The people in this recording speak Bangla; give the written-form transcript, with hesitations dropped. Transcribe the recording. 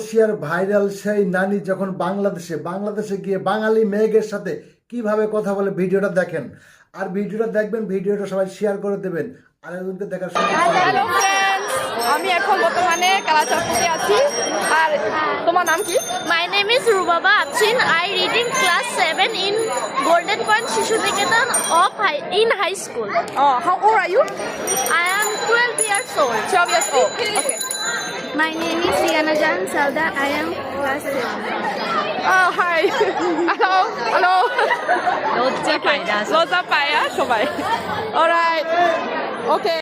রাশিয়ার ভাইরাল সেই নানি যখন বাংলাদেশে গিয়ে বাঙালি মেয়েদের সাথে কিভাবে কথা বলে ভিডিওটা দেখেন। আর ভিডিওটা দেখবেন, ভিডিওটা সবাই শেয়ার করে দেবেন আর একজনকে দেখার সুযোগ করে হ্যালো দেবেন। ফ্রেন্ডস, আমি এখন বর্তমানে কালাচাঁদপুরে আছি। আর তোমার নাম কি? My name is Rubaba Achin. I read in class 7 in Golden Point Shishu Niketan in high school. Oh, how old are you? I am 12 years old. 12 years old. Okay. My name is Riana Jan Salda. I am class 7. Oh, hi. Hello. Hello. লজ্জা পায় সবাই। Alright. Okay.